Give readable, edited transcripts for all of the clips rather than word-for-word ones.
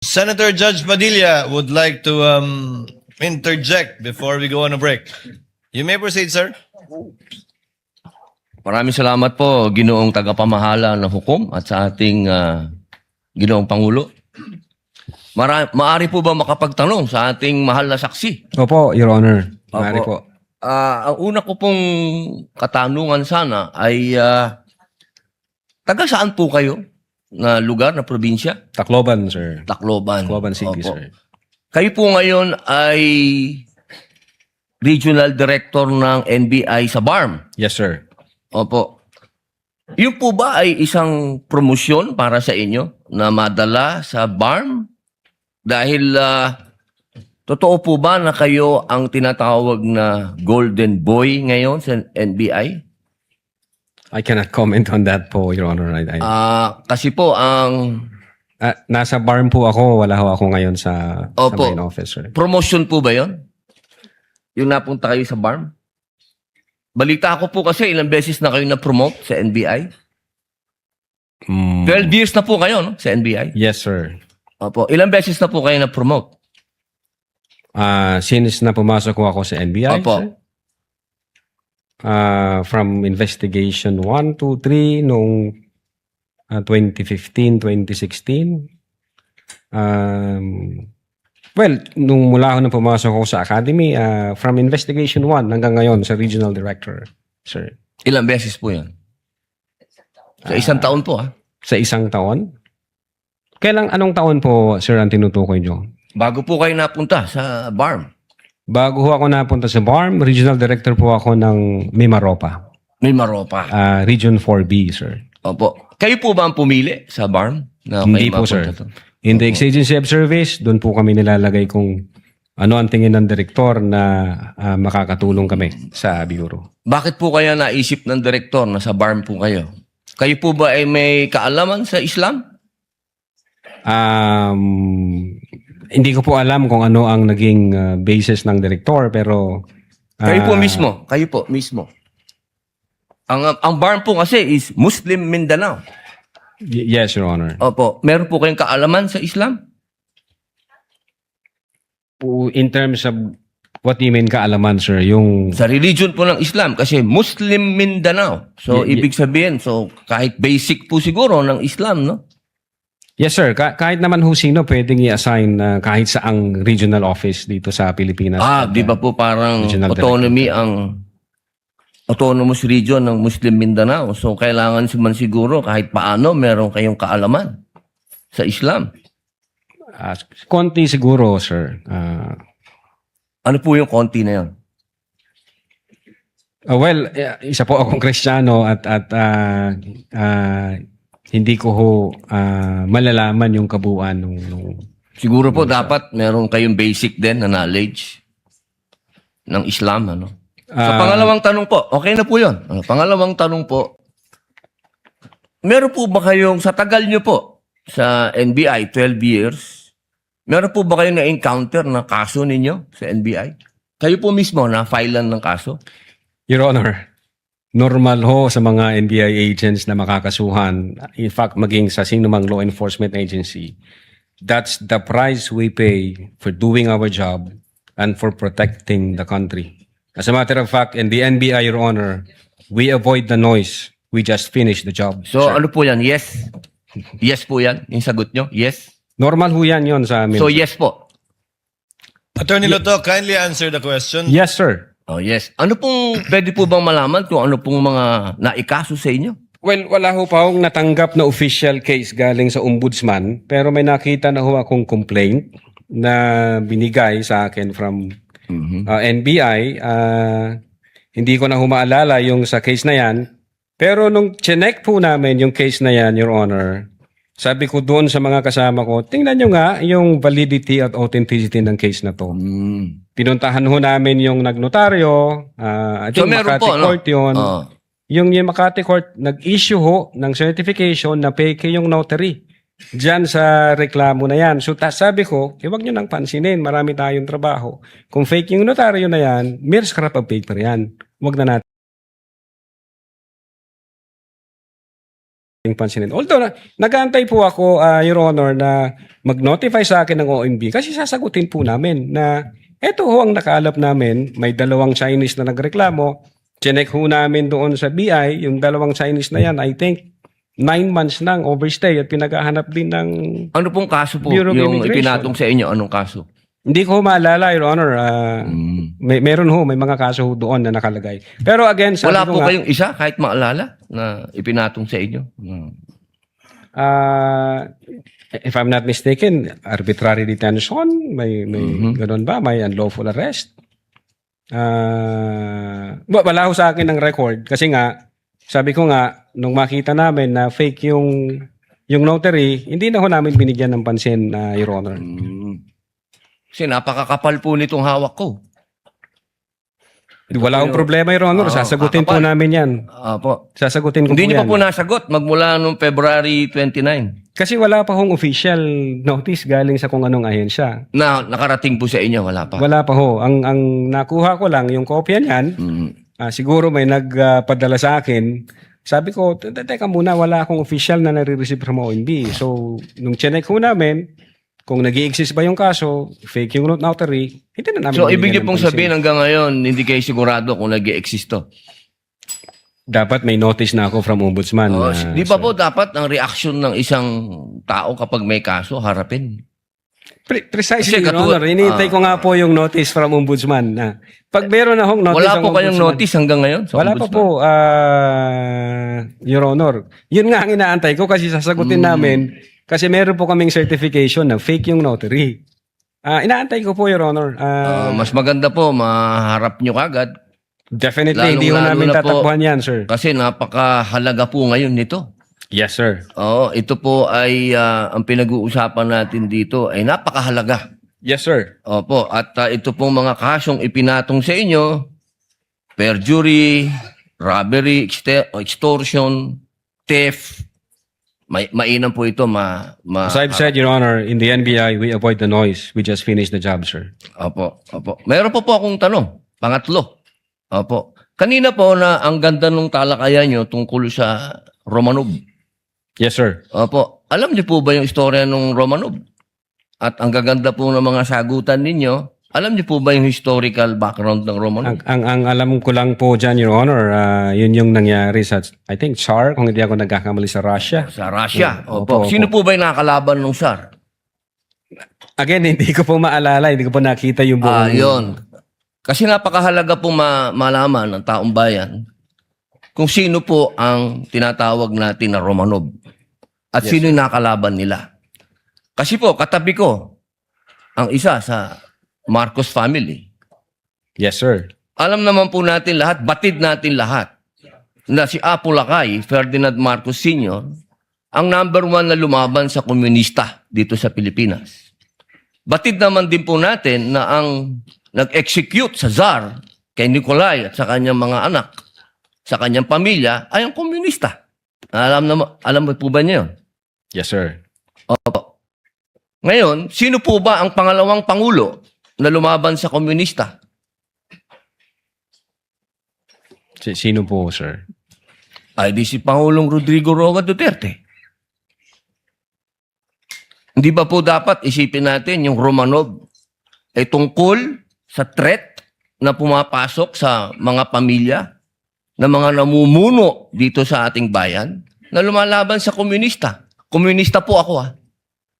Senator Judge Padilla would like to interject before we go on a break. You may proceed, sir. Maraming salamat po, Ginoong Tagapamahala ng Hukom at sa ating Ginoong Pangulo. Maari po ba makapagtanong sa ating mahal na saksi? Opo, Your Honor. Maaari po. Ang una ko pong katanungan sana ay taga saan po kayo na lugar, na probinsya? Tacloban, sir. Tacloban. Tacloban City, Opo. sir. Kayo po ngayon ay Regional Director ng NBI sa BARM. Yes, sir. Opo. Yun po ba ay isang promosyon para sa inyo na madala sa BARM? Dahil totoo po ba na kayo ang tinatawag na Golden Boy ngayon sa NBI? I cannot comment on that po, Your Honor. Kasi po ang Nasa BARM po ako. Wala ho ako ngayon sa Opo. main office, sir. promotion po ba yon? Yung napunta kayo sa BARM? Balita ko po kasi ilang beses na kayo na-promote sa NBI. 12 years na po kayo no, sa NBI. Yes, sir. Opo. Ilang beses na po kayo na-promote? Since na pumasok ko ako sa NBI, Opo. sir. From investigation 1, 2, 3 noong 2015, 2016. Well, nung mula ako na pumasok ako sa academy, from investigation 1 hanggang ngayon sa regional director, sir. Ilang beses po yan? Sa isang taon po Sa isang taon? Anong taon po, sir, ang tinutukoy nyo? Bago po kayo napunta sa BARM. Bago ho ako napunta sa BARM, regional director po ako ng Mimaropa. May Maropa. Region 4B, sir. Opo. Kayo po ba ang pumili sa BARM? Na Hindi kayo po, sir. mapunta to? In the exigency of service, doon po kami nilalagay kung ano ang tingin ng direktor na makakatulong kami sa bureau. Bakit po kaya naisip ng direktor na sa BARM po kayo? Kayo po ba ay may kaalaman sa Islam? Hindi ko po alam kung ano ang naging basis ng direktor, pero Kayo po mismo. Kayo po mismo. Ang BARM po kasi is Muslim Mindanao. Yes, Your Honor. Opo. Meron po kayong kaalaman sa Islam? In terms of what do you mean kaalaman, sir? Yung Sa religion po ng Islam kasi Muslim Mindanao. So, ibig sabihin, kahit basic po siguro ng Islam, no? Yes, sir. Kahit naman ho sino pwedeng i-assign kahit saang regional office dito sa Pilipinas. Di ba po parang Regional autonomy ang autonomous region ng Muslim Mindanao. So, kailangan man siguro kahit paano meron kayong kaalaman sa Islam. Konti siguro, sir. Ano po yung konti na yun? Well, isa po akong Kristiyano at hindi ko ho malalaman yung kabuuan nung Siguro po dapat meron kayong basic din na knowledge ng Islam. Ano? Sa pangalawang tanong po, okay na po yun. Pangalawang tanong po, meron po ba kayong, sa tagal nyo po, sa NBI, 12 years, meron po ba kayong na-encounter na kaso ninyo sa NBI? Kayo po mismo na-filean ng kaso? Your Honor, normal ho sa mga NBI agents na makakasuhan, in fact, maging sa sinumang law enforcement agency, that's the price we pay for doing our job and for protecting the country. As a matter of fact, in the NBI, Your Honor, we avoid the noise. We just finish the job. So sir. ano po yan? Yes? Yes po yan? Yung sagot nyo? Yes? Normal ho yan yun sa amin. So yes po? Attorney Loto, kindly answer the question. Yes, sir. Oh yes. Ano pong, pwede po bang malaman kung ano pong mga naikaso sa inyo? Well, wala ho pa akong natanggap na official case galing sa ombudsman, pero may nakita na ho akong complaint na binigay sa akin from NBI. Hindi ko na humaalala yung sa case na yan. Pero nung chinek po namin yung case na yan, Your Honor, sabi ko doon sa mga kasama ko, tingnan nyo nga yung validity at authenticity ng case na to. Pinuntahan ho namin yung nagnotaryo, I think meron Makati po, no? Court yun. Yung Makati Court, nag-issue ho ng certification na fake yung notary. Diyan sa reklamo na yan. So sabi ko, huwag nyo nang pansinin, marami tayong trabaho. Kung fake yung notaryo na yan, mere scrap of paper yan. Huwag na natin. pansinin. Although, nag-aantay po ako, Your Honor, na mag-notify sa akin ng OMB kasi sasagutin po namin na eto ho ang nakaalap namin, may dalawang Chinese na nagreklamo, chinek ho namin doon sa BI, yung dalawang Chinese na yan, I think, 9 months nang overstay at pinaghahanap din ng... Ano pong kaso po Bureau of yung Immigration. ipinatong sa inyo? Anong kaso? Hindi ko maalala, Your Honor. May mga kaso ho doon na nakalagay. Pero again, sabi Wala ko po nga, kayong isa kahit maalala na ipinatong sa inyo? if I'm not mistaken, arbitrary detention, may ganun ba? May unlawful arrest? Wala ho sa akin ng record kasi nga, sabi ko nga, nung makita namin na fake yung notary, hindi na ho namin binigyan ng pansin, Your Honor. Kasi napakakapal po nitong hawak ko. Wala akong problema, Your Honor. Sasagutin po kakapal. namin yan. Apo. Sasagutin ko Hindi po niyo yan. pa po nasagot magmula noong February 29 Kasi wala pa hong official notice galing sa kung anong ahensya. na nakarating po sa inyo. Wala pa. Wala pa ho. Ang nakuha ko lang, yung kopya niyan, siguro may nagpadala sa akin. Sabi ko, teka muna, wala akong official na nare-receive from OMB. So, nung chinek ho namin, kung nag-i-exist ba yung kaso, fake yung notary, hindi na namin So, ibig binigyan niyo ng pong pansin. sabihin hanggang ngayon, hindi kayo sigurado kung nag-i-exist to. Dapat may notice na ako from Ombudsman. Di ba po dapat ang reaction ng isang tao kapag may kaso, harapin? Precisely, Kasi Your Honor. Hinihintay ko nga po yung notice from Ombudsman. Na pag meron na hong notice Wala ang po kayong Ombudsman- notice hanggang ngayon? Sa Wala pa ombudsman? po, Your Honor. Yun nga ang inaantay ko kasi sasagutin namin kasi meron po kaming certification na fake yung notary. Inaantay ko po, Your Honor. Mas maganda po, maharap nyo kagad. Definitely, hindi ho lalong-lalo namin na po- tatakbuhan yan, sir. Kasi napakahalaga po ngayon nito. Yes, sir. Oo, ito po ay ang pinag-uusapan natin dito ay napakahalaga. Yes, sir. Opo, at ito pong mga kasong ipinatong sa inyo, perjury, robbery, extortion, theft, mainam po ito As I've said, Your Honor, in the NBI, we avoid the noise. We just finish the job, sir. Opo, opo. Mayroon po akong tanong, pangatlo. Opo. Kanina po na ang ganda ng talakayan nyo tungkol sa Romanov. Yes, sir. Opo. Alam niyo po ba yung istorya ng Romanov? At ang gaganda po ng mga sagutan ninyo, alam niyo po ba yung historical background ng Romanov? Ang alam ko lang po dyan, Your Honor, yun yung nangyari sa, I think, Tsar, kung hindi ako nagkakamali sa Russia. Sa Russia. Opo, Opo. Sino po ba yung nakakalaban ng Tsar? Again, hindi ko po maalala, hindi ko po nakita yung buong... Yun. Kasi napakahalaga po malaman ng taong bayan kung sino po ang tinatawag natin na Romanov at sino yung nakalaban nila. Kasi po, katabi ko ang isa sa Marcos family. Yes, sir. Alam naman po natin lahat, batid natin lahat, na si Apo Lakay, Ferdinand Marcos Sr., ang number 1 na lumaban sa komunista dito sa Pilipinas. Batid naman din po natin na ang nag-execute sa Tsar kay Nikolai at sa kanyang mga anak, sa kanyang pamilya, ay ang komunista. Alam mo po ba niyo yun? Yes, sir. Opo. Ngayon, sino po ba ang pangalawang pangulo na lumaban sa komunista? Sino po, sir? Ay di si Pangulong Rodrigo Roa Duterte. Hindi ba po dapat isipin natin yung Romanov ay tungkol sa threat na pumapasok sa mga pamilya na mga namumuno dito sa ating bayan na lumalaban sa komunista. Komunista po ako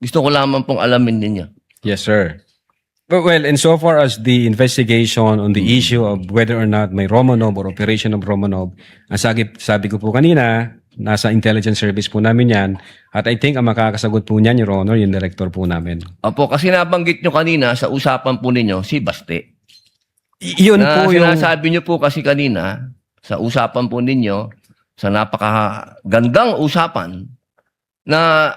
Gusto ko lamang pong alamin ninyo. Yes, sir. Well, insofar as the investigation on the issue of whether or not may Romanov or operation of Romanov, ang sabi ko po kanina, nasa intelligence service po namin yan. At I think ang makakasagot po niyan, Your Honor, yung director po namin. Opo, kasi nabanggit nyo kanina sa usapan po ninyo si Baste. Yun Na po yung... sinasabi nyo po kasi kanina sa usapan po ninyo, sa napakagandang usapan, na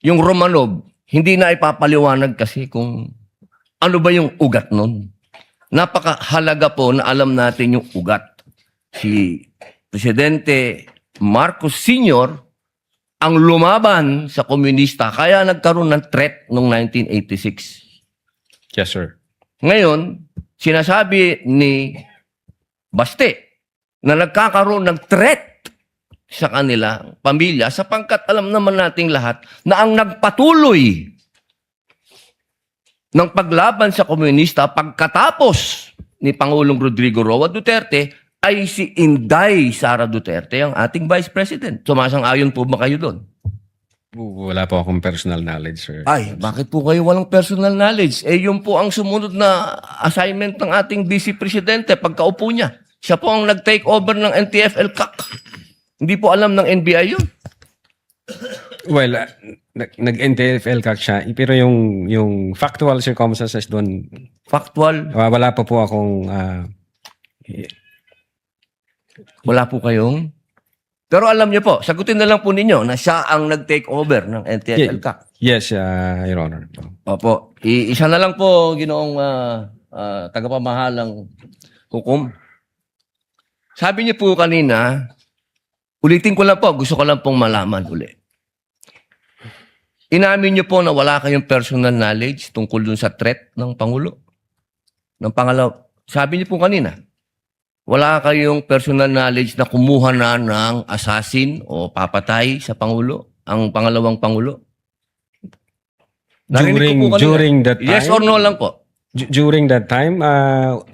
yung Romanov, hindi na ipapaliwanag kasi kung ano ba yung ugat nun. Napakahalaga po na alam natin yung ugat. Si Presidente Marcos Sr. ang lumaban sa komunista, kaya nagkaroon ng threat noong 1986. Yes, sir. Ngayon, sinasabi ni Baste na nagkakaroon ng threat sa kanila, pamilya, sapagkat alam naman nating lahat na ang nagpatuloy ng paglaban sa komunista pagkatapos ni Pangulong Rodrigo Roa Duterte ay si Inday Sara Duterte, ang ating Vice President. Sumasang-ayon po ba kayo doon? Wala po akong personal knowledge, sir. Ay, bakit po kayo walang personal knowledge? Eh, yun po ang sumunod na assignment ng ating Vice Presidente pagkaupo niya. Siya po ang nag-take over ng NTF-ELCAC. Hindi po alam ng NBI yun. Well, nag-NTFL ka siya, pero yung factual circumstances doon, Factual, wala pa po akong wala po kayong. Pero alam niyo po, sagutin na lang po ninyo na siya ang nag-take over ng NTF-ELCAC. yes, Your Honor. Opo. Isa na lang po, ginoong tagapamahalang hukom. Sabi niyo po kanina, ulitin ko lang po, gusto ko lang pong malaman uli. Inamin niyo po na wala kayong personal knowledge tungkol dun sa threat ng Pangulo. Ng pangalaw, sabi niyo po kanina, wala kayong personal knowledge na kumuha na ng assassin o papatay sa Pangulo, ang pangalawang Pangulo. Narinig ko po kanina. During that time? Yes or no lang po. During that time,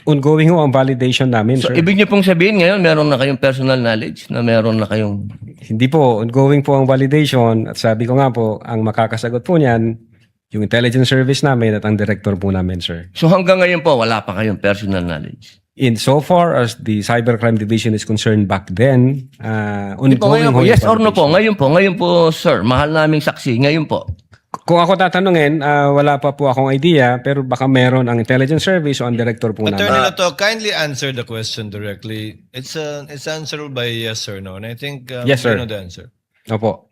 ongoing ho ang validation namin, So, sir. ibig niyo pong sabihin ngayon, meron na kayong personal knowledge na meron na kayong... Hindi po, ongoing po ang validation. At sabi ko nga po, ang makakasagot po niyan, yung intelligence service namin at ang director po namin, sir. So, hanggang ngayon po, wala pa kayong personal knowledge. In so far as the cybercrime division is concerned back then, Di po, ongoing ngayon ho po, yung yes or no po? validation. Ngayon po, sir, mahal naming saksi. Ngayon po. Kung ako tatanungin, wala pa po akong idea, pero baka meron ang intelligence service o ang director po namin. Attorney Lato, kindly answer the question directly. It's answerable by yes or no. And I think Yes, sir. you know the answer. Opo.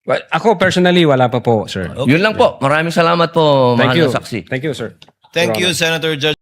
Well, ako personally, wala pa po, sir. Okay. Yun lang po. Maraming salamat po, Thank mahal you. na saksi. Thank you, sir. Thank Your you, Senator Judge.